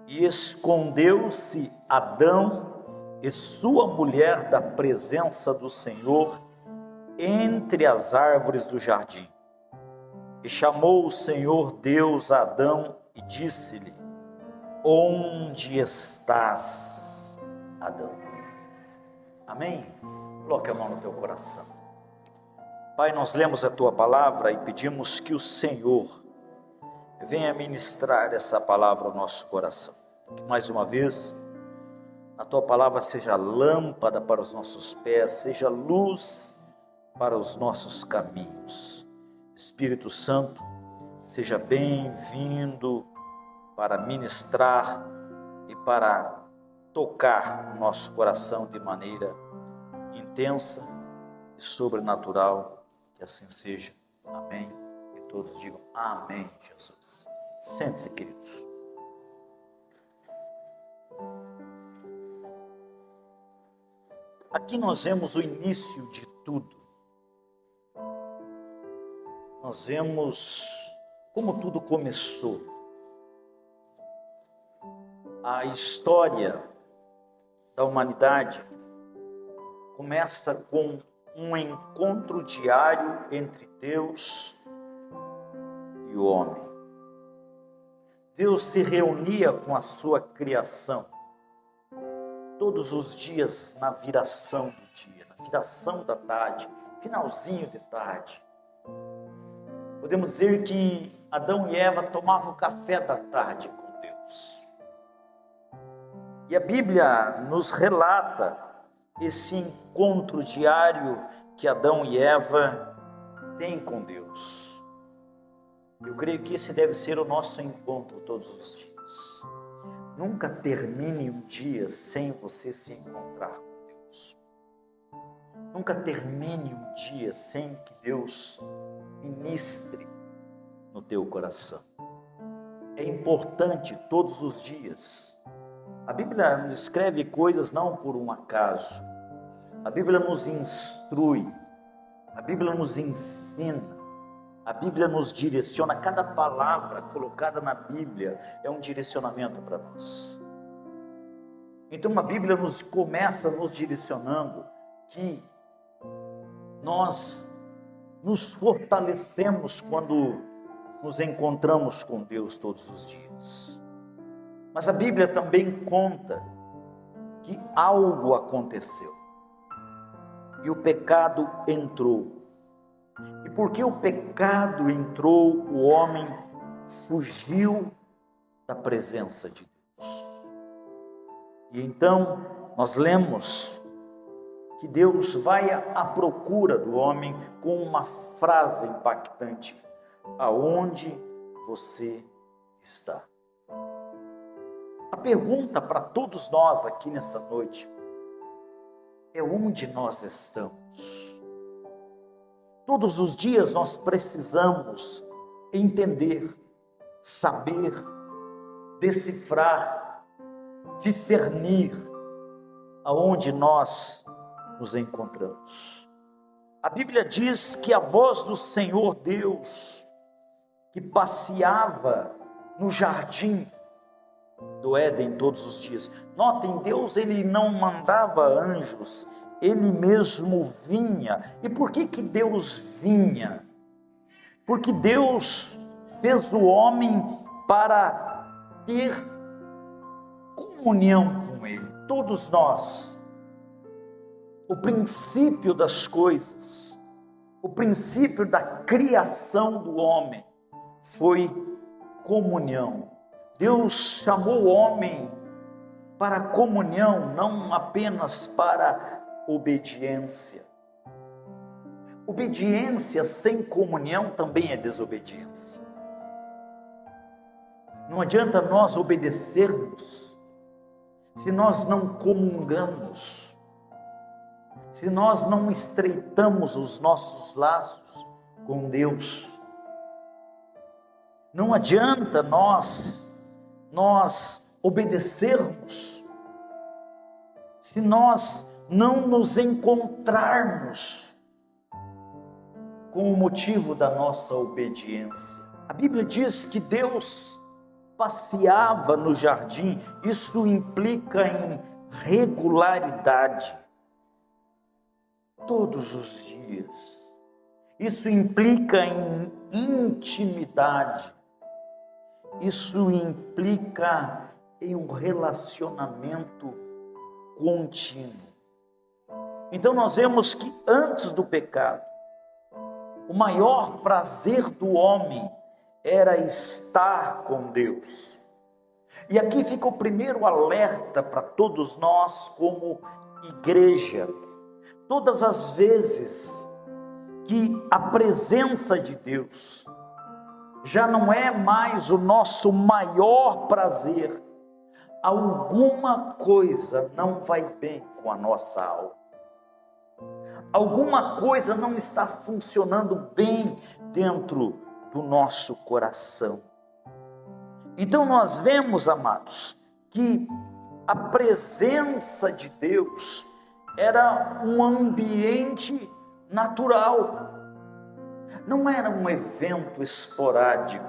E escondeu-se Adão e sua mulher da presença do Senhor entre as árvores do jardim. E chamou o Senhor Deus a Adão e disse-lhe: onde estás, Adão? Amém? Coloque a mão no teu coração. Pai, nós lemos a tua palavra e pedimos que o Senhor venha ministrar essa palavra ao nosso coração. Que mais uma vez a tua palavra seja lâmpada para os nossos pés, seja luz para os nossos caminhos. Espírito Santo, seja bem-vindo para ministrar e para tocar o nosso coração de maneira intensa e sobrenatural. Que assim seja. Amém. E todos digam amém, Jesus. Sente-se, queridos. Aqui nós vemos o início de tudo. Nós vemos como tudo começou. A história da humanidade começa com um encontro diário entre Deus e o homem. Deus se reunia com a sua criação todos os dias na viração do dia, na viração da tarde, finalzinho de tarde. Podemos dizer que Adão e Eva tomavam o café da tarde com Deus. E a Bíblia nos relata esse encontro diário que Adão e Eva têm com Deus. Eu creio que esse deve ser o nosso encontro todos os dias. Nunca termine um dia sem você se encontrar com Deus. Nunca termine um dia sem que Deus ministre no teu coração. É importante todos os dias. A Bíblia nos escreve coisas não por um acaso. A Bíblia nos instrui. A Bíblia nos ensina. A Bíblia nos direciona. Cada palavra colocada na Bíblia é um direcionamento para nós. Então a Bíblia começa nos direcionando que nós nos fortalecemos quando nos encontramos com Deus todos os dias. Mas a Bíblia também conta que algo aconteceu e o pecado entrou. E porque o pecado entrou, o homem fugiu da presença de Deus. E então nós lemos que Deus vai à procura do homem com uma frase impactante: aonde você está? A pergunta para todos nós aqui nessa noite é: onde nós estamos? Todos os dias nós precisamos entender, saber, decifrar, discernir aonde nós nos encontramos. A Bíblia diz que a voz do Senhor Deus, que passeava no jardim do Éden todos os dias. Notem, Deus ele não mandava anjos, ele mesmo vinha. E por que Deus vinha? Porque Deus fez o homem para ter comunhão com ele. Todos nós. O princípio das coisas, o princípio da criação do homem foi comunhão. Deus chamou o homem para comunhão, não apenas para obediência. Obediência sem comunhão também é desobediência. Não adianta nós obedecermos se nós não comungamos, se nós não estreitamos os nossos laços com Deus. Não adianta nós obedecermos se nós não nos encontrarmos com o motivo da nossa obediência. A Bíblia diz que Deus passeava no jardim. Isso implica em regularidade, todos os dias. Isso implica em intimidade. Isso implica em um relacionamento contínuo. Então nós vemos que antes do pecado, o maior prazer do homem era estar com Deus. E aqui fica o primeiro alerta para todos nós como igreja. Todas as vezes que a presença de Deus já não é mais o nosso maior prazer, alguma coisa não vai bem com a nossa alma. Alguma coisa não está funcionando bem dentro do nosso coração. Então nós vemos, amados, que a presença de Deus era um ambiente natural. Não era um evento esporádico.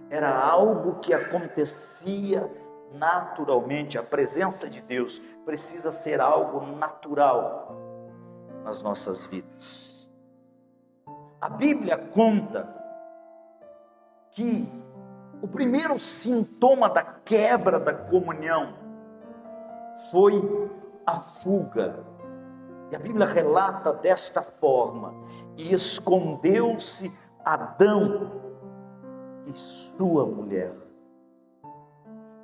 Era algo que acontecia naturalmente. A presença de Deus precisa ser algo natural nas nossas vidas. A Bíblia conta que o primeiro sintoma da quebra da comunhão foi a fuga. E a Bíblia relata desta forma: e escondeu-se Adão e sua mulher.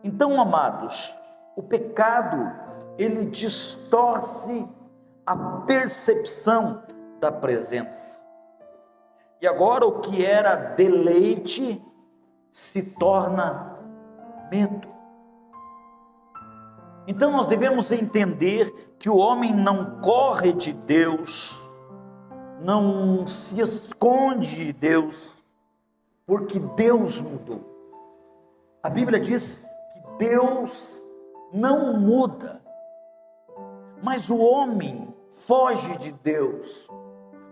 Então, amados, o pecado, ele distorce a percepção da presença. E agora o que era deleite se torna medo. Então nós devemos entender que o homem não corre de Deus, não se esconde de Deus, porque Deus mudou. A Bíblia diz que Deus não muda, mas o homem foge de Deus,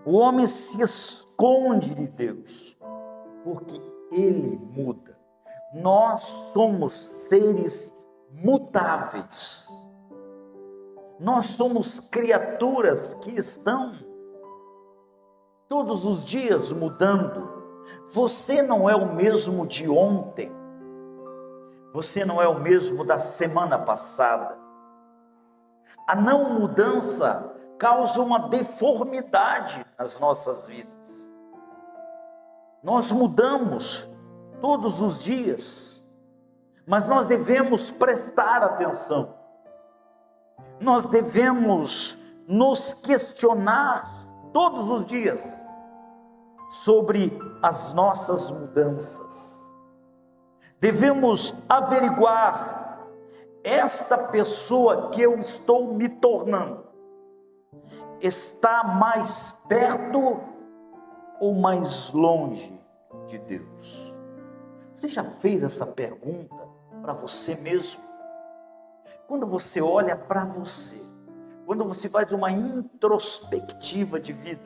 o homem se esconde de Deus, porque Ele muda. Nós somos seres mutáveis, nós somos criaturas que estão todos os dias mudando. Você não é o mesmo de ontem, você não é o mesmo da semana passada. A não mudança causa uma deformidade nas nossas vidas. Nós mudamos todos os dias, mas nós devemos prestar atenção. Nós devemos nos questionar todos os dias sobre as nossas mudanças. Devemos averiguar: esta pessoa que eu estou me tornando está mais perto ou mais longe de Deus? Você já fez essa pergunta para você mesmo? Quando você olha para você, quando você faz uma introspectiva de vida,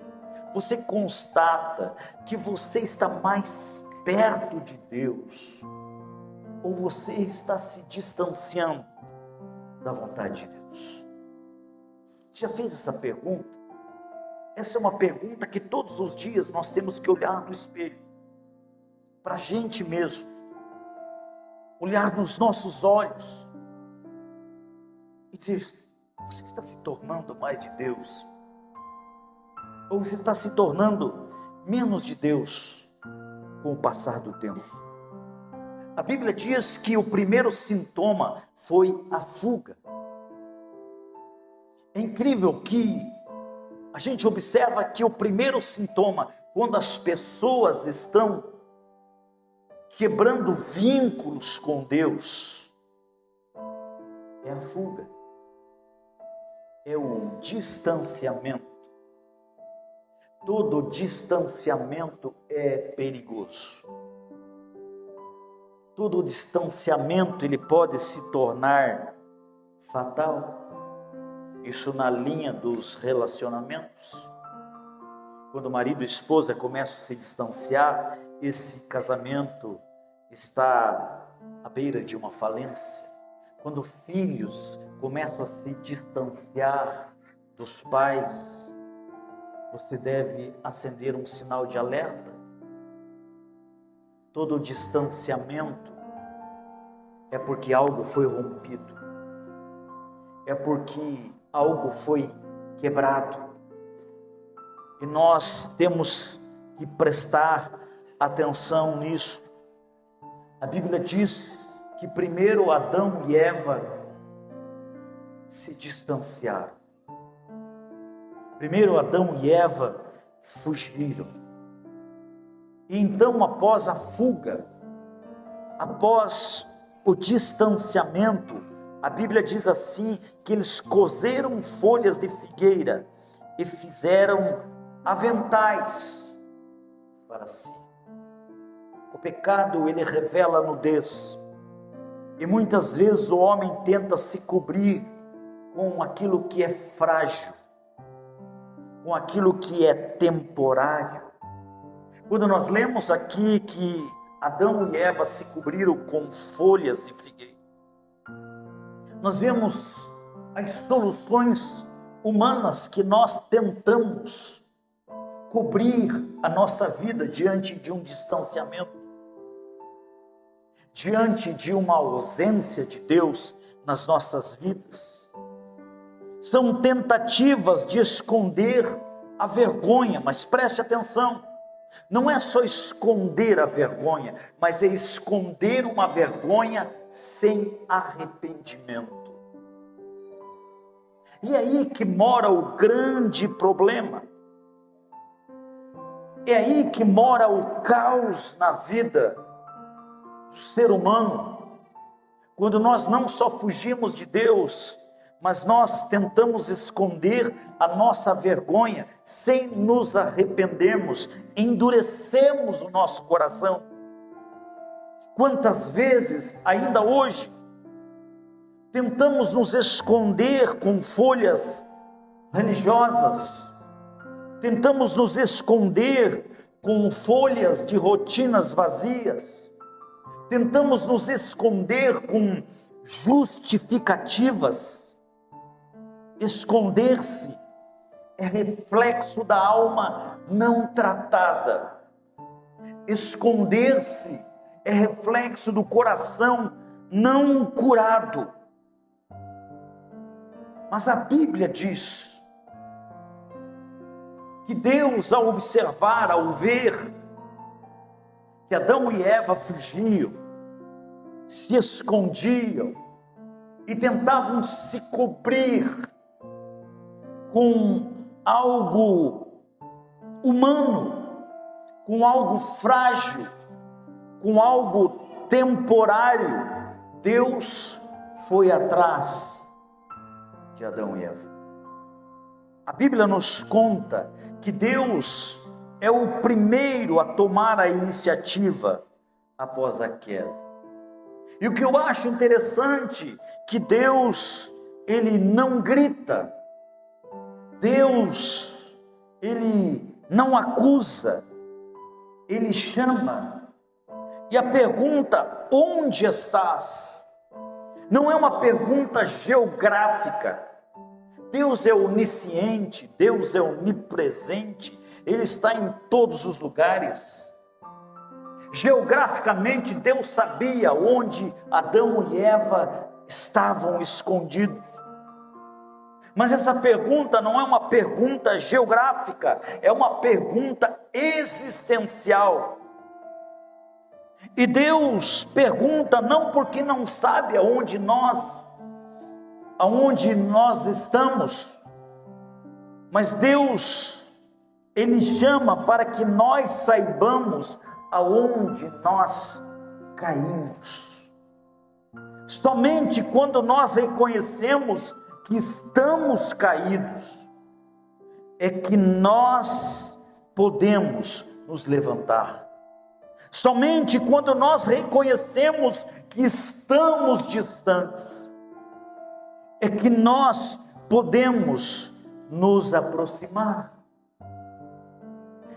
você constata que você está mais perto de Deus, ou você está se distanciando da vontade de Deus? Você já fez essa pergunta? Essa é uma pergunta que todos os dias nós temos que olhar no espelho, para a gente mesmo, olhar nos nossos olhos e dizer: você está se tornando mais de Deus? Ou você está se tornando menos de Deus com o passar do tempo? A Bíblia diz que o primeiro sintoma foi a fuga. É incrível que a gente observa que o primeiro sintoma, quando as pessoas estão quebrando vínculos com Deus, é a fuga, é o distanciamento. Todo distanciamento é perigoso. Todo distanciamento ele pode se tornar fatal. Isso na linha dos relacionamentos. Quando marido e esposa começam a se distanciar, esse casamento está à beira de uma falência, quando filhos começam a se distanciar dos pais, você deve acender um sinal de alerta. Todo distanciamento é porque algo foi rompido, é porque algo foi quebrado. E nós temos que prestar atenção nisso. A Bíblia diz que primeiro Adão e Eva se distanciaram. Primeiro Adão e Eva fugiram. E então, após a fuga, após o distanciamento, a Bíblia diz assim, que eles coseram folhas de figueira e fizeram aventais para si. O pecado, ele revela a nudez. E muitas vezes o homem tenta se cobrir com aquilo que é frágil, com aquilo que é temporário. Quando nós lemos aqui que Adão e Eva se cobriram com folhas de figueira, nós vemos as soluções humanas que nós tentamos cobrir a nossa vida diante de um distanciamento, diante de uma ausência de Deus nas nossas vidas. São tentativas de esconder a vergonha, mas preste atenção, não é só esconder a vergonha, mas é esconder uma vergonha sem arrependimento. E é aí que mora o grande problema. É aí que mora o caos na vida do ser humano. Quando nós não só fugimos de Deus, mas nós tentamos esconder a nossa vergonha sem nos arrependermos, endurecemos o nosso coração. Quantas vezes, ainda hoje, tentamos nos esconder com folhas religiosas, tentamos nos esconder com folhas de rotinas vazias, tentamos nos esconder com justificativas. Esconder-se é reflexo da alma não tratada. Esconder-se é reflexo do coração não curado. Mas a Bíblia diz que Deus, ao observar, ao ver que Adão e Eva fugiam, se escondiam e tentavam se cobrir com algo humano, com algo frágil, com algo temporário, Deus foi atrás de Adão e Eva. A Bíblia nos conta que Deus é o primeiro a tomar a iniciativa após a queda. E o que eu acho interessante, que Deus, ele não grita, Deus, ele não acusa, ele chama. E a pergunta, onde estás? Não é uma pergunta geográfica. Deus é onisciente, Deus é onipresente, ele está em todos os lugares. Geograficamente, Deus sabia onde Adão e Eva estavam escondidos. Mas essa pergunta não é uma pergunta geográfica, é uma pergunta existencial. E Deus pergunta não porque não sabe aonde nós estamos, mas Deus, ele chama para que nós saibamos aonde nós caímos. Somente quando nós reconhecemos que estamos caídos, é que nós podemos nos levantar. Somente quando nós reconhecemos que estamos distantes, é que nós podemos nos aproximar.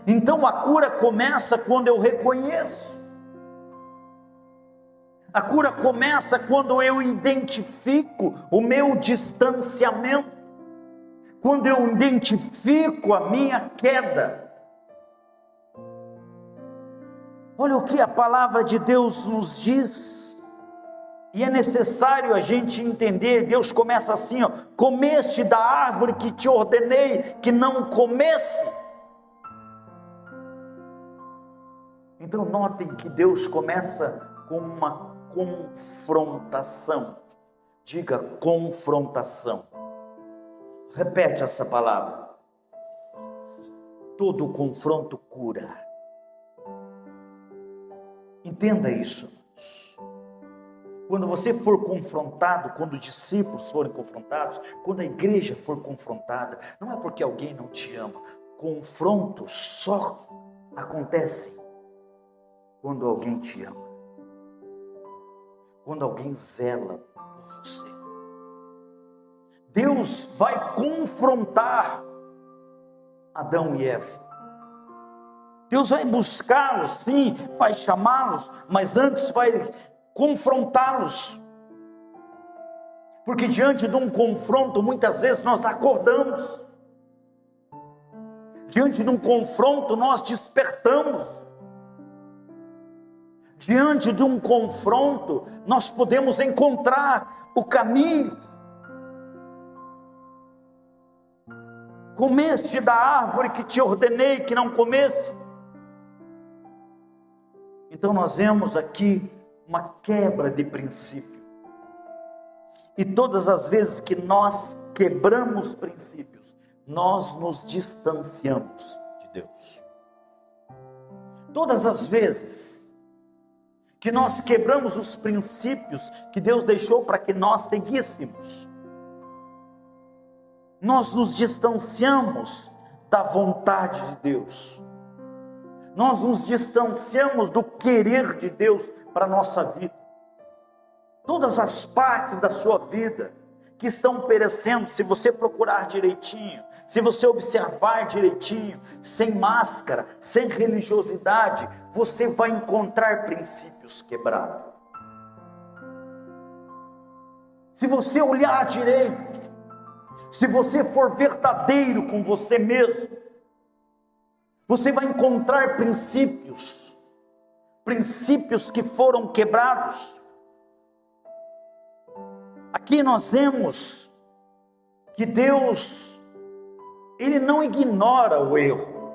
Então a cura começa quando eu reconheço. A cura começa quando eu identifico o meu distanciamento, quando eu identifico a minha queda. Olha o que a palavra de Deus nos diz. E é necessário a gente entender. Deus começa assim, ó: comeste da árvore que te ordenei que não comesse. Então notem que Deus começa com uma confrontação. Diga confrontação. Repete essa palavra. Todo confronto cura. Entenda isso. Quando você for confrontado, quando os discípulos forem confrontados, quando a igreja for confrontada, não é porque alguém não te ama. Confrontos só acontecem quando alguém te ama, quando alguém zela por você. Deus vai confrontar Adão e Eva. Deus vai buscá-los, sim, vai chamá-los, mas antes vai confrontá-los. Porque diante de um confronto, muitas vezes nós acordamos. Diante de um confronto, nós despertamos. Diante de um confronto, nós podemos encontrar o caminho. Comeste da árvore que te ordenei que não comesse. Então nós vemos aqui uma quebra de princípio. E todas as vezes que nós quebramos princípios, nós nos distanciamos de Deus. Todas as vezes que nós quebramos os princípios que Deus deixou para que nós seguíssemos, nós nos distanciamos da vontade de Deus. Nós nos distanciamos do querer de Deus para a nossa vida. Todas as partes da sua vida que estão perecendo, se você procurar direitinho, se você observar direitinho, sem máscara, sem religiosidade, você vai encontrar princípios quebrados. Se você olhar direito, se você for verdadeiro com você mesmo, você vai encontrar princípios que foram quebrados. Aqui nós vemos que Deus, Ele não ignora o erro.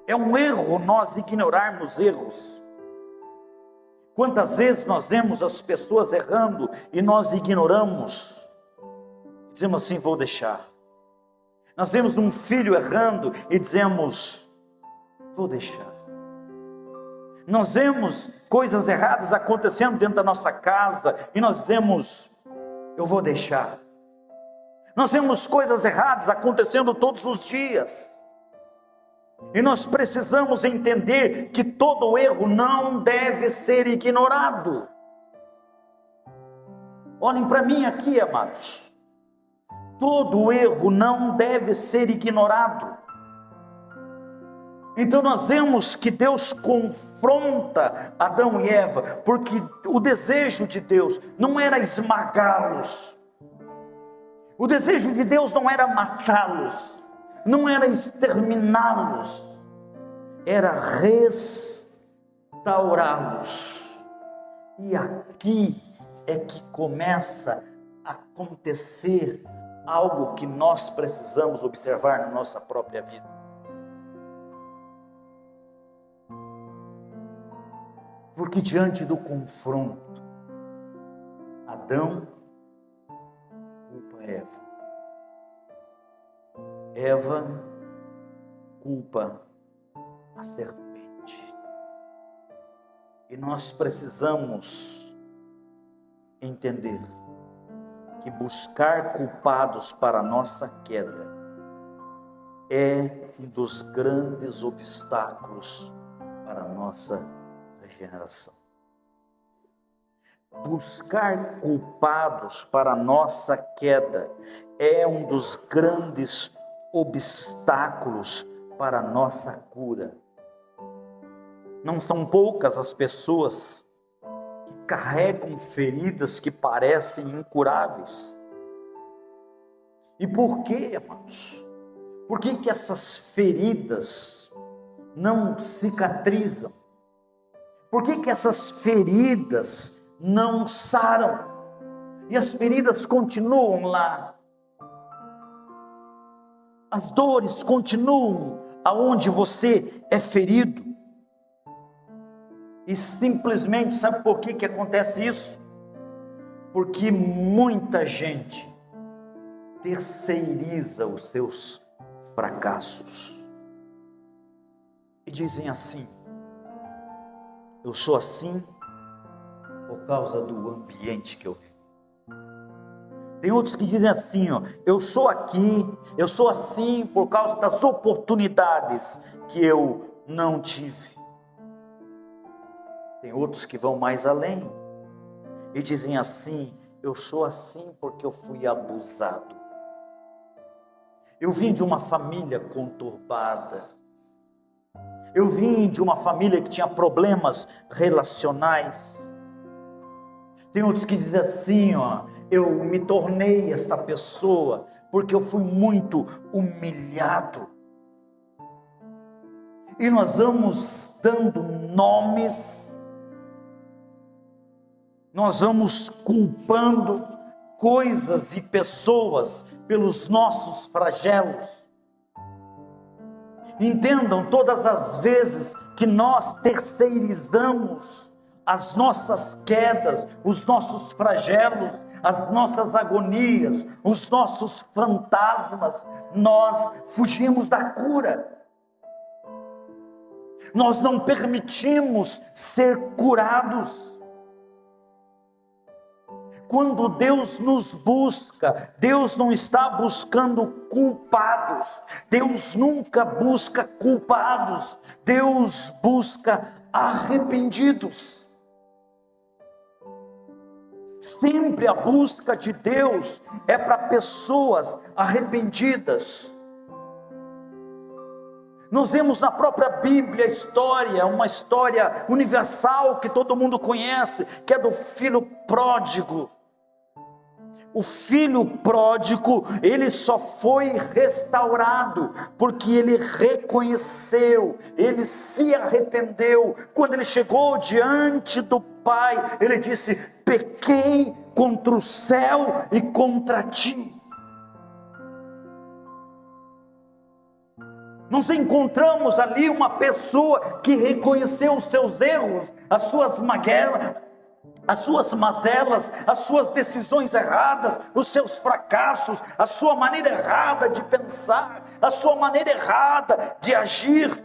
É um erro nós ignorarmos erros. Quantas vezes nós vemos as pessoas errando e nós ignoramos, dizemos assim: vou deixar. Nós vemos um filho errando e dizemos: vou deixar. Nós vemos coisas erradas acontecendo dentro da nossa casa e nós dizemos: eu vou deixar. Nós vemos coisas erradas acontecendo todos os dias. E nós precisamos entender que todo erro não deve ser ignorado. Olhem para mim aqui, amados. Todo erro não deve ser ignorado. Então nós vemos que Deus confronta Adão e Eva, porque o desejo de Deus não era esmagá-los. O desejo de Deus não era matá-los, não era exterminá-los, era restaurá-los. E aqui é que começa a acontecer algo que nós precisamos observar na nossa própria vida. Porque diante do confronto, Adão culpa Eva. Eva culpa a serpente. E nós precisamos entender que buscar culpados para a nossa queda é um dos grandes obstáculos para a nossa regeneração. Buscar culpados para a nossa queda é um dos grandes obstáculos para a nossa cura. Não são poucas as pessoas que carregam feridas que parecem incuráveis. E por quê, amados? Por que que essas feridas não cicatrizam? Por que que essas feridas não saram? E as feridas continuam lá. As dores continuam aonde você é ferido. E simplesmente, sabe por que que acontece isso? Porque muita gente terceiriza os seus fracassos. E dizem assim: eu sou assim por causa do ambiente que eu vivo. Tem outros que dizem assim, ó, eu sou assim por causa das oportunidades que eu não tive. Tem outros que vão mais além e dizem assim, eu sou assim porque eu fui abusado. Eu vim de uma família conturbada. Eu vim de uma família que tinha problemas relacionais. Tem outros que dizem assim, ó, eu me tornei esta pessoa porque eu fui muito humilhado. E nós vamos dando nomes, nós vamos culpando coisas e pessoas pelos nossos flagelos. Entendam, todas as vezes que nós terceirizamos as nossas quedas, os nossos flagelos, as nossas agonias, os nossos fantasmas, nós fugimos da cura. Nós não permitimos ser curados. Quando Deus nos busca, Deus não está buscando culpados. Deus nunca busca culpados. Deus busca arrependidos. Sempre a busca de Deus é para pessoas arrependidas. Nós vemos na própria Bíblia uma história universal que todo mundo conhece, que é do filho pródigo. O filho pródigo, ele só foi restaurado porque ele reconheceu, ele se arrependeu. Quando ele chegou diante do Pai, ele disse: pequei contra o céu e contra ti. Nós encontramos ali uma pessoa que reconheceu os seus erros, as suas mazelas, as suas decisões erradas, os seus fracassos, a sua maneira errada de pensar, a sua maneira errada de agir.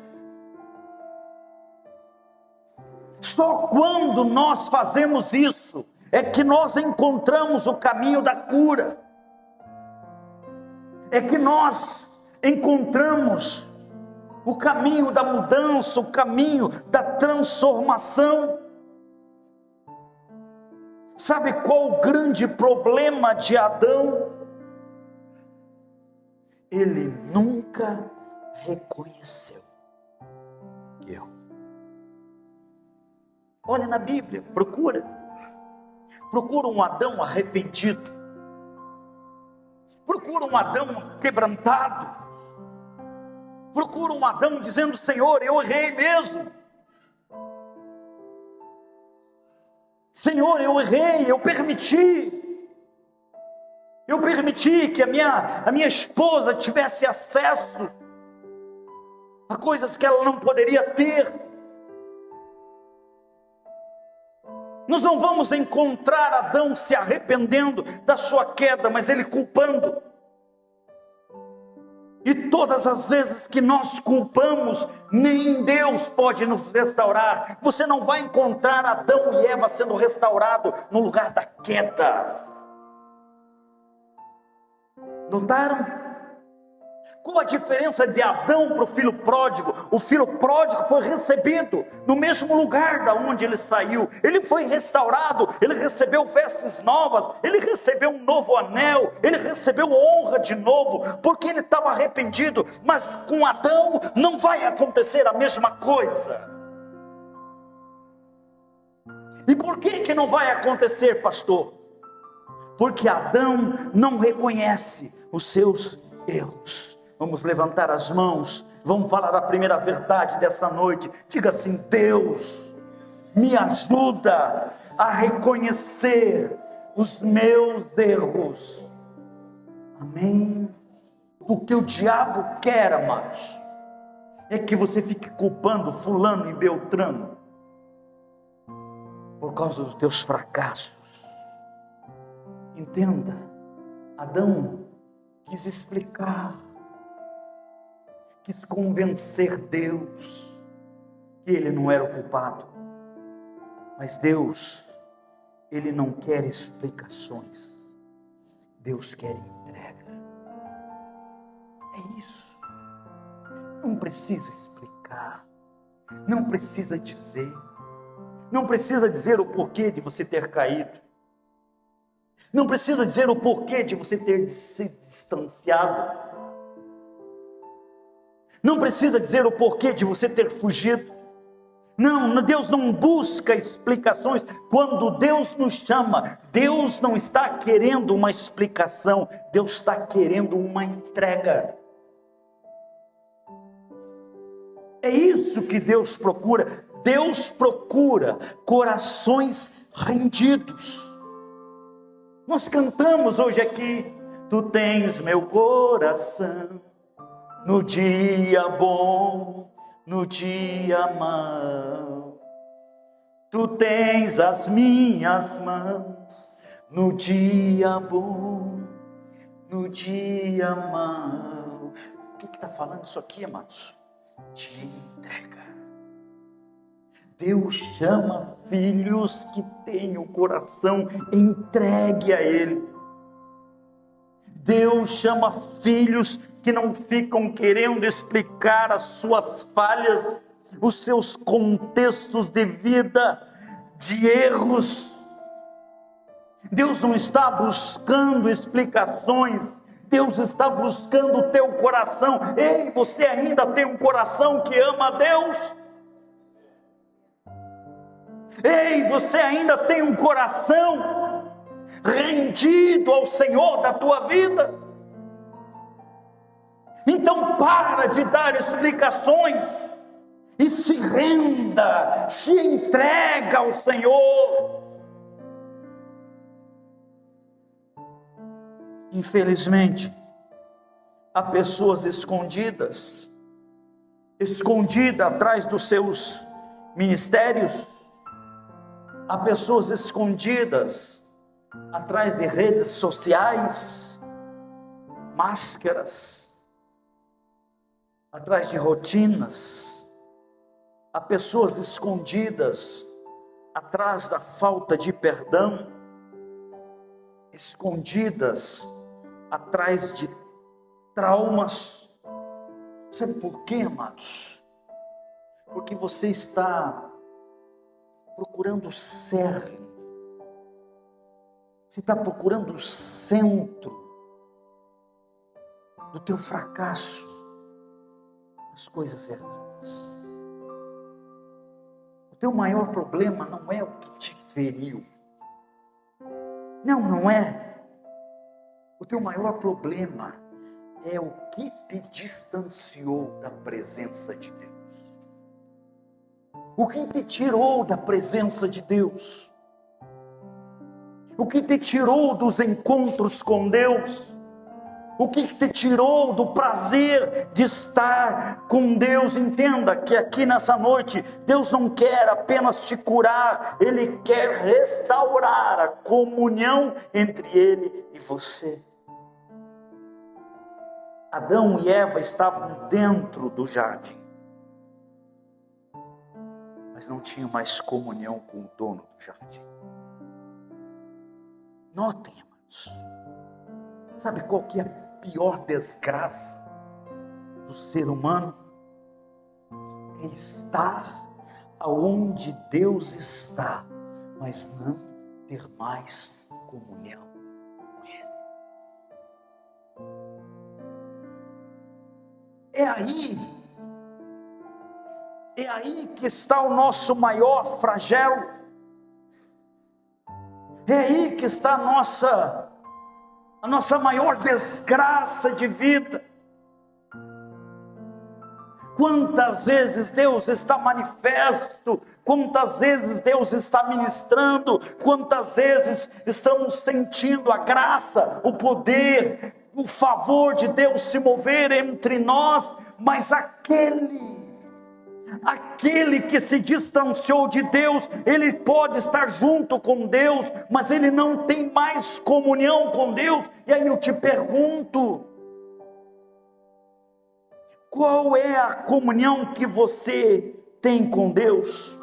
Só quando nós fazemos isso é que nós encontramos o caminho da cura, é que nós encontramos o caminho da mudança, o caminho da transformação. Sabe qual o grande problema de Adão? Ele nunca reconheceu que errou. Olha na Bíblia, procura um Adão arrependido, procura um Adão quebrantado, procura um Adão dizendo: Senhor, eu errei mesmo. Senhor, eu errei, eu permiti que a minha esposa tivesse acesso a coisas que ela não poderia ter. Nós não vamos encontrar Adão se arrependendo da sua queda, mas ele culpando. E todas as vezes que nós culpamos, nem Deus pode nos restaurar. Você não vai encontrar Adão e Eva sendo restaurados no lugar da queda. Notaram? Qual a diferença de Adão para o filho pródigo? O filho pródigo foi recebido no mesmo lugar da onde ele saiu. Ele foi restaurado, ele recebeu vestes novas, ele recebeu um novo anel, ele recebeu honra de novo, porque ele estava arrependido. Mas com Adão não vai acontecer a mesma coisa. E por que não vai acontecer, pastor? Porque Adão não reconhece os seus erros. Vamos levantar as mãos, vamos falar a primeira verdade dessa noite. Diga assim: Deus, me ajuda a reconhecer os meus erros. Amém? O que o diabo quer, amados, é que você fique culpando fulano e beltrano por causa dos teus fracassos. Entenda, Adão quis explicar, quis convencer Deus que ele não era o culpado. Mas Deus, Ele não quer explicações. Deus quer entrega. É isso. Não precisa explicar. Não precisa dizer. Não precisa dizer o porquê de você ter caído. Não precisa dizer o porquê de você ter se distanciado. Não precisa dizer o porquê de você ter fugido. Não, Deus não busca explicações. Quando Deus nos chama, Deus não está querendo uma explicação, Deus está querendo uma entrega. É isso que Deus procura. Deus procura corações rendidos. Nós cantamos hoje aqui: Tu tens meu coração no dia bom, no dia mau. Tu tens as minhas mãos no dia bom, no dia mau. O que está falando isso aqui, amados? De entrega. Deus chama filhos que têm o coração entregue a Ele. Deus chama filhos que não ficam querendo explicar as suas falhas, os seus contextos de vida, de erros. Deus não está buscando explicações, Deus está buscando o teu coração. Ei, você ainda tem um coração que ama a Deus? Ei, você ainda tem um coração rendido ao Senhor da tua vida? Então para de dar explicações e se renda, se entrega ao Senhor. Infelizmente, há pessoas escondidas atrás dos seus ministérios, há pessoas escondidas atrás de redes sociais, máscaras, atrás de rotinas. Há pessoas escondidas atrás da falta de perdão, escondidas atrás de traumas. Sabe por quê, amados? Porque você está procurando o cerne, você está procurando o centro do teu fracasso, as coisas erradas. O teu maior problema não é o que te feriu. Não é. O teu maior problema é o que te distanciou da presença de Deus. O que te tirou da presença de Deus. O que te tirou dos encontros com Deus. O que te tirou do prazer de estar com Deus. Entenda que aqui nessa noite, Deus não quer apenas te curar, Ele quer restaurar a comunhão entre Ele e você. Adão e Eva estavam dentro do jardim, mas não tinham mais comunhão com o dono do jardim. Notem, amados, sabe qual que é a pior desgraça do ser humano? É estar aonde Deus está, mas não ter mais comunhão com Ele. É aí que está o nosso maior flagelo. É aí que está a nossa maior desgraça de vida. Quantas vezes Deus está manifesto, quantas vezes Deus está ministrando, quantas vezes estamos sentindo a graça, o poder, o favor de Deus se mover entre nós, mas aquele que se distanciou de Deus, ele pode estar junto com Deus, mas ele não tem mais comunhão com Deus. E aí eu te pergunto, qual é a comunhão que você tem com Deus?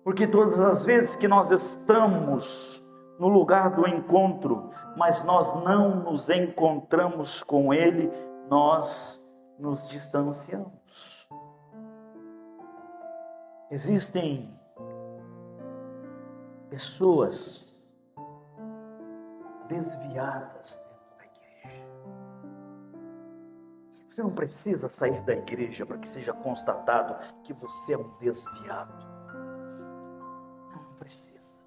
Porque todas as vezes que nós estamos no lugar do encontro, mas nós não nos encontramos com Ele, nós nos distanciamos. Existem pessoas desviadas dentro da igreja. Você não precisa sair da igreja para que seja constatado que você é um desviado. Não precisa.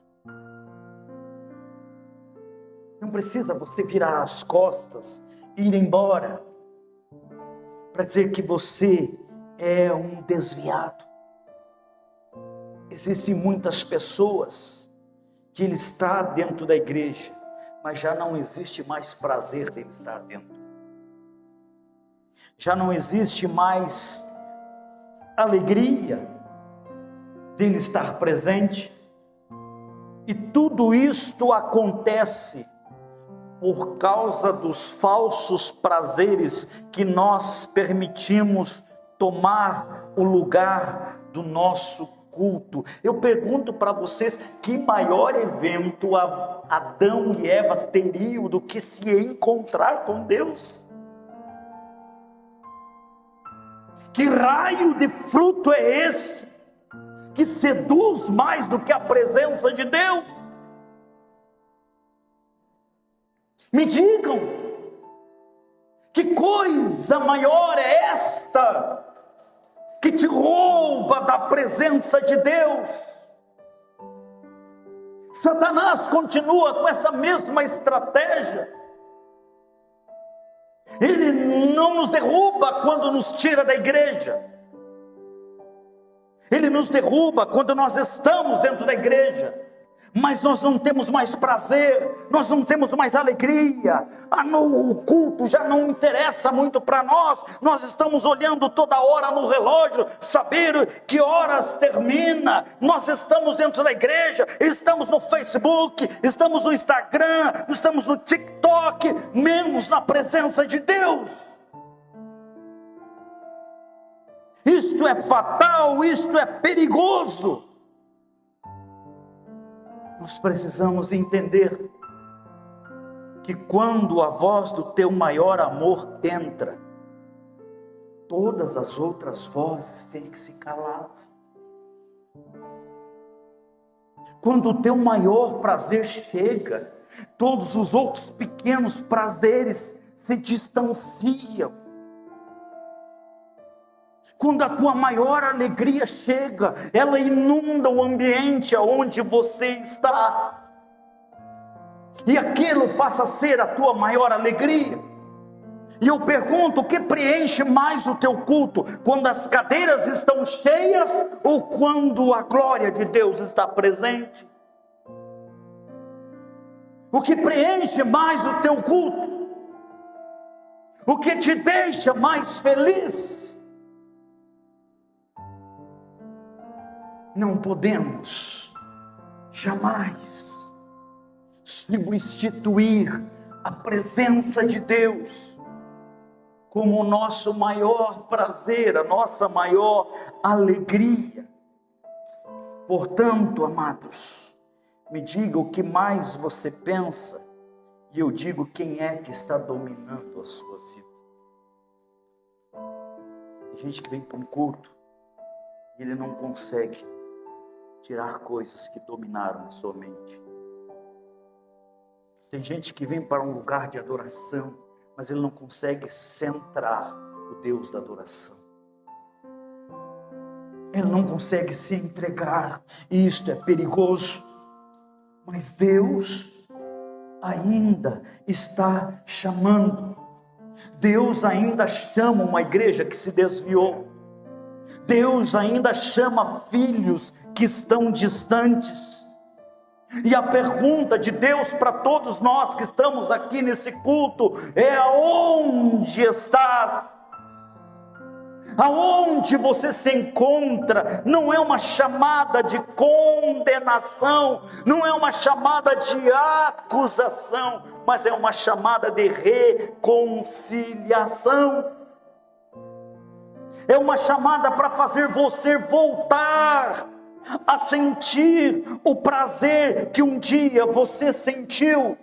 Não precisa você virar as costas e ir embora para dizer que você é um desviado. Existem muitas pessoas que ele está dentro da igreja, mas já não existe mais prazer dele estar dentro. Já não existe mais alegria dele estar presente. E tudo isto acontece por causa dos falsos prazeres que nós permitimos tomar o lugar do nosso culto. Eu pergunto para vocês, que maior evento Adão e Eva teriam do que se encontrar com Deus? Que raio de fruto é esse que seduz mais do que a presença de Deus? Me digam, que coisa maior é esta que te rouba da presença de Deus? Satanás continua com essa mesma estratégia. Ele não nos derruba quando nos tira da igreja. Ele nos derruba quando nós estamos dentro da igreja, mas nós não temos mais prazer, nós não temos mais alegria. O culto já não interessa muito para nós. Nós estamos olhando toda hora no relógio, saber que horas termina. Nós estamos dentro da igreja, estamos no Facebook, estamos no Instagram, estamos no TikTok, menos na presença de Deus. Isto é fatal, isto é perigoso. Nós precisamos entender que quando a voz do teu maior amor entra, todas as outras vozes têm que se calar. Quando o teu maior prazer chega, todos os outros pequenos prazeres se distanciam. Quando a tua maior alegria chega, ela inunda o ambiente aonde você está. E aquilo passa a ser a tua maior alegria. E eu pergunto, o que preenche mais o teu culto? Quando as cadeiras estão cheias ou quando a glória de Deus está presente? O que preenche mais o teu culto? O que te deixa mais feliz? Não podemos jamais substituir a presença de Deus como o nosso maior prazer, a nossa maior alegria. Portanto, amados, me diga o que mais você pensa e eu digo quem é que está dominando a sua vida. Tem gente que vem para um culto e ele não consegue tirar coisas que dominaram a sua mente. Tem gente que vem para um lugar de adoração, mas ele não consegue centrar o Deus da adoração. Ele não consegue se entregar, e isto é perigoso. Mas Deus ainda está chamando. Deus ainda chama uma igreja que se desviou. Deus ainda chama filhos que estão distantes. E a pergunta de Deus para todos nós que estamos aqui nesse culto é: aonde estás? Aonde você se encontra? Não é uma chamada de condenação, não é uma chamada de acusação, mas é uma chamada de reconciliação. É uma chamada para fazer você voltar a sentir o prazer que um dia você sentiu.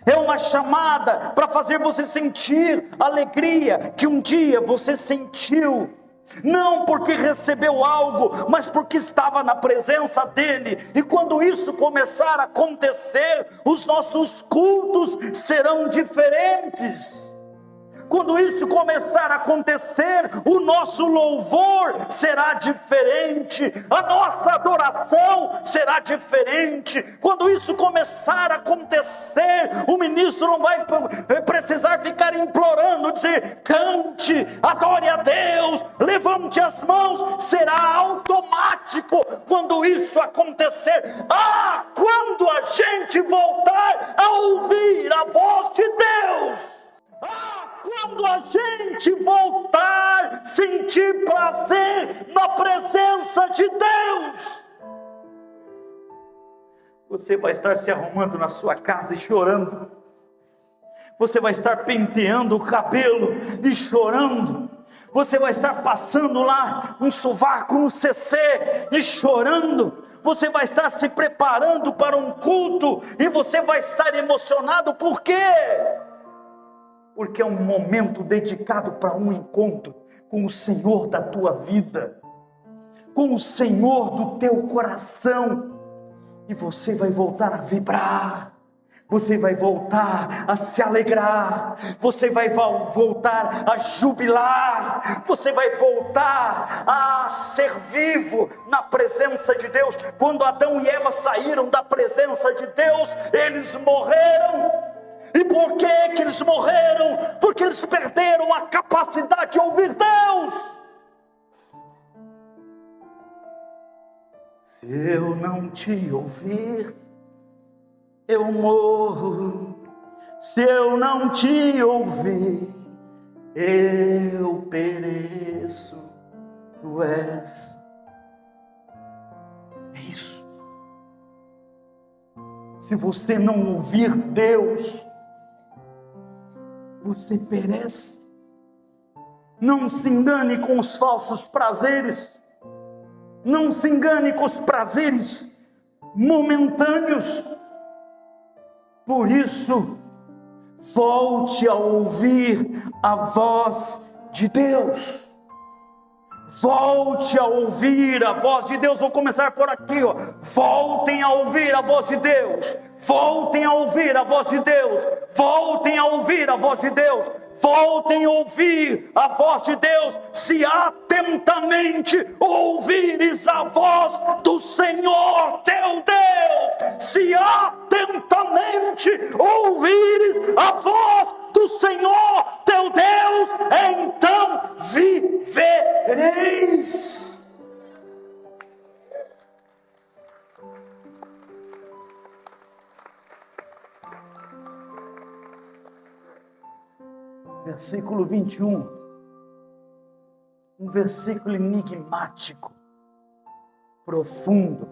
É uma chamada para fazer você sentir a alegria que um dia você sentiu. Não porque recebeu algo, mas porque estava na presença dele. E quando isso começar a acontecer, os nossos cultos serão diferentes. Quando isso começar a acontecer, o nosso louvor será diferente, a nossa adoração será diferente. Quando isso começar a acontecer, o ministro não vai precisar ficar implorando, dizer: cante, adore a Deus, levante as mãos. Será automático quando isso acontecer. Quando a gente voltar a ouvir a voz de Deus. Quando a gente voltar a sentir prazer na presença de Deus, você vai estar se arrumando na sua casa e chorando. Você vai estar penteando o cabelo e chorando. Você vai estar passando lá um sovaco no CC e chorando. Você vai estar se preparando para um culto e você vai estar emocionado. Por quê? Porque é um momento dedicado para um encontro com o Senhor da tua vida, com o Senhor do teu coração. E você vai voltar a vibrar, você vai voltar a se alegrar, você vai voltar a jubilar, você vai voltar a ser vivo na presença de Deus. Quando Adão e Eva saíram da presença de Deus, eles morreram. E por que eles morreram? Porque eles perderam a capacidade de ouvir Deus. Se eu não te ouvir, eu morro. Se eu não te ouvir, eu pereço. Tu és. É isso. Se você não ouvir Deus, você perece. Não se engane com os falsos prazeres. Não se engane com os prazeres momentâneos. Por isso, volte a ouvir a voz de Deus. Volte a ouvir a voz de Deus. Vou começar por aqui, ó. Voltem a ouvir a voz de Deus. Voltem a ouvir a voz de Deus. Voltem a ouvir a voz de Deus. Voltem a ouvir a voz de Deus. Se atentamente ouvires a voz do Senhor teu Deus. Se atentamente ouvires a voz do Senhor teu Deus, então vivereis. Versículo 21, um versículo enigmático, profundo.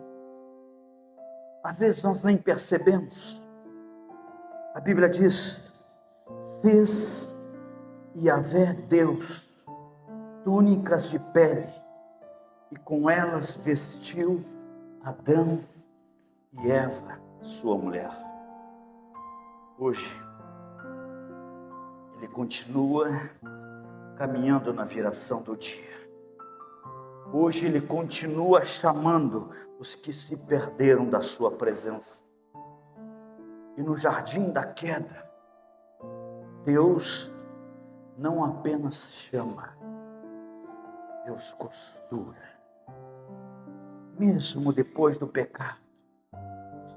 Às vezes nós nem percebemos. A Bíblia diz: fez Yahvé Deus túnicas de pele, e com elas vestiu Adão e Eva, sua mulher. Hoje, Ele continua caminhando na viração do dia. Hoje Ele continua chamando os que se perderam da sua presença. E no jardim da queda, Deus não apenas chama, Deus costura. Mesmo depois do pecado,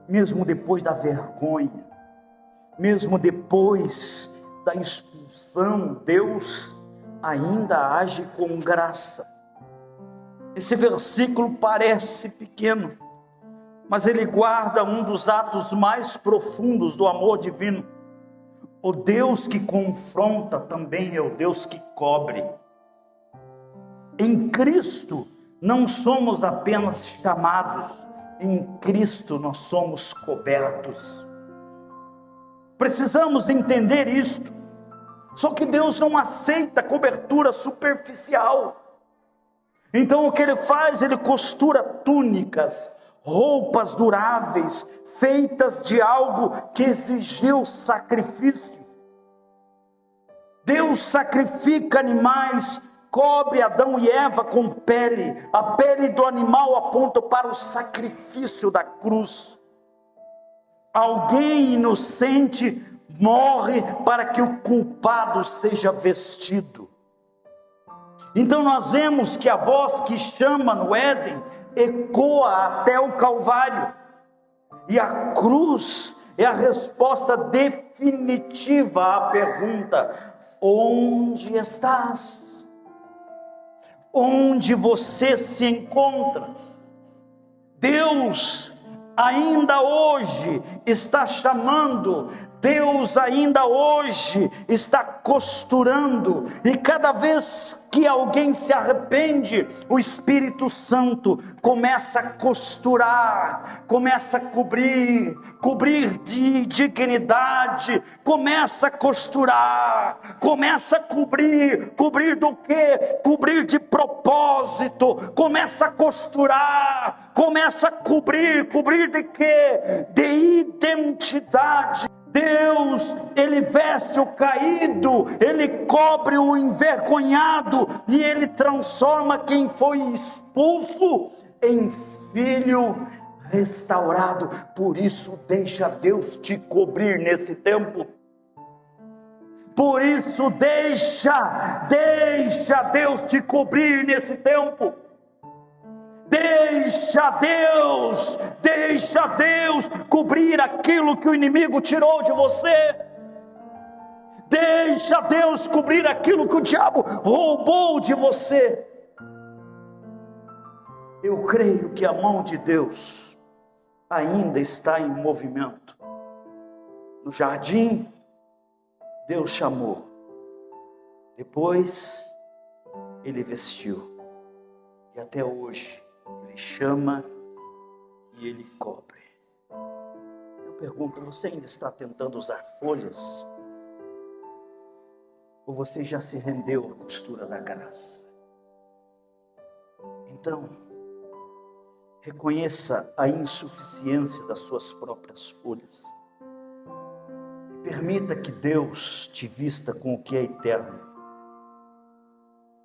mesmo depois da vergonha, mesmo depois da expulsão, Deus ainda age com graça. Esse versículo parece pequeno, mas ele guarda um dos atos mais profundos do amor divino. O Deus que confronta também é o Deus que cobre. Em Cristo não somos apenas chamados, em Cristo nós somos cobertos. Precisamos entender isto. Só que Deus não aceita cobertura superficial. Então o que Ele faz? Ele costura túnicas, roupas duráveis, feitas de algo que exigiu sacrifício. Deus sacrifica animais, cobre Adão e Eva com pele. A pele do animal aponta para o sacrifício da cruz. Alguém inocente morre para que o culpado seja vestido. Então nós vemos que a voz que chama no Éden ecoa até o Calvário. E a cruz é a resposta definitiva à pergunta: onde estás? Onde você se encontra? Deus ainda hoje está chamando, Deus ainda hoje está costurando, e cada vez que alguém se arrepende, o Espírito Santo começa a costurar, começa a cobrir de dignidade, começa a costurar, começa a cobrir do quê? Cobrir de propósito, começa a costurar, começa a cobrir de quê? De identidade. Deus, Ele veste o caído, Ele cobre o envergonhado, e Ele transforma quem foi expulso em filho restaurado. Por isso, deixa Deus te cobrir nesse tempo. Por isso, deixa Deus te cobrir nesse tempo. Deixa Deus cobrir aquilo que o inimigo tirou de você. Deixa Deus cobrir aquilo que o diabo roubou de você. Eu creio que a mão de Deus ainda está em movimento. No jardim, Deus chamou. Depois, Ele vestiu. E até hoje, Ele chama e Ele cobre. Eu pergunto, você ainda está tentando usar folhas? Ou você já se rendeu à costura da graça? Então, reconheça a insuficiência das suas próprias folhas. E permita que Deus te vista com o que é eterno.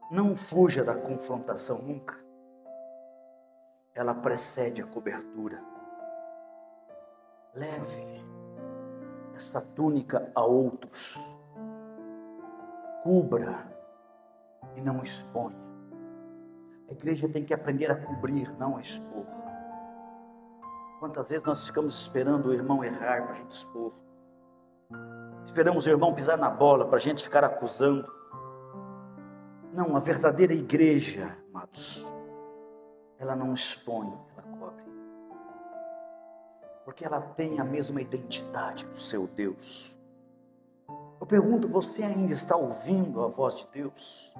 Não fuja da confrontação nunca. Ela precede a cobertura. Leve essa túnica a outros. Cubra e não exponha. A igreja tem que aprender a cobrir, não a expor. Quantas vezes nós ficamos esperando o irmão errar para a gente expor? Esperamos o irmão pisar na bola para a gente ficar acusando. Não, a verdadeira igreja, amados, ela não expõe, ela cobre. Porque ela tem a mesma identidade do seu Deus. Eu pergunto, você ainda está ouvindo a voz de Deus?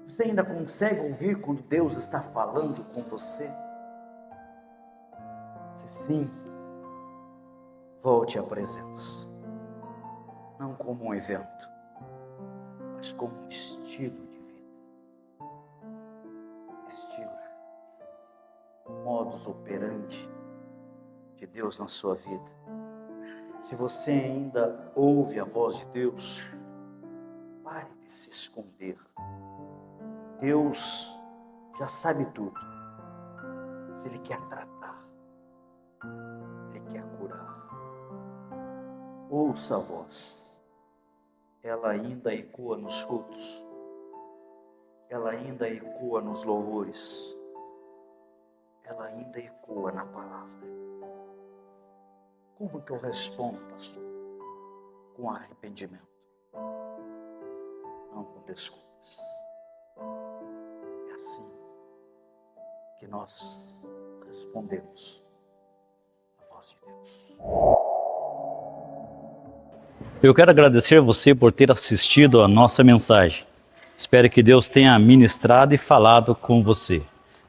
Você ainda consegue ouvir quando Deus está falando com você? Se sim, volte à presença. Não como um evento, mas como um estilo de vida. Modus operandi de Deus na sua vida. Se você ainda ouve a voz de Deus, pare de se esconder. Deus já sabe tudo, mas Ele quer tratar, Ele quer curar. Ouça a voz, ela ainda ecoa nos cultos, ela ainda ecoa nos louvores, ela ainda ecoa na palavra. Como que eu respondo, pastor? Com arrependimento. Não com desculpas. É assim que nós respondemos à voz de Deus. Eu quero agradecer a você por ter assistido a nossa mensagem. Espero que Deus tenha ministrado e falado com você.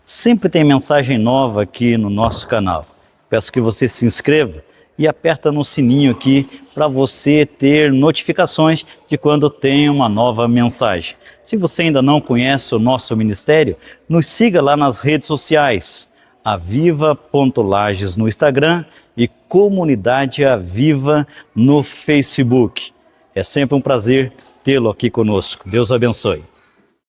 Sempre tem mensagem nova aqui no nosso canal. Peço que você se inscreva e aperta no sininho aqui para você ter notificações de quando tem uma nova mensagem. Se você ainda não conhece o nosso ministério, nos siga lá nas redes sociais, aviva.lages no Instagram e Comunidade Aviva no Facebook. É sempre um prazer tê-lo aqui conosco. Deus abençoe.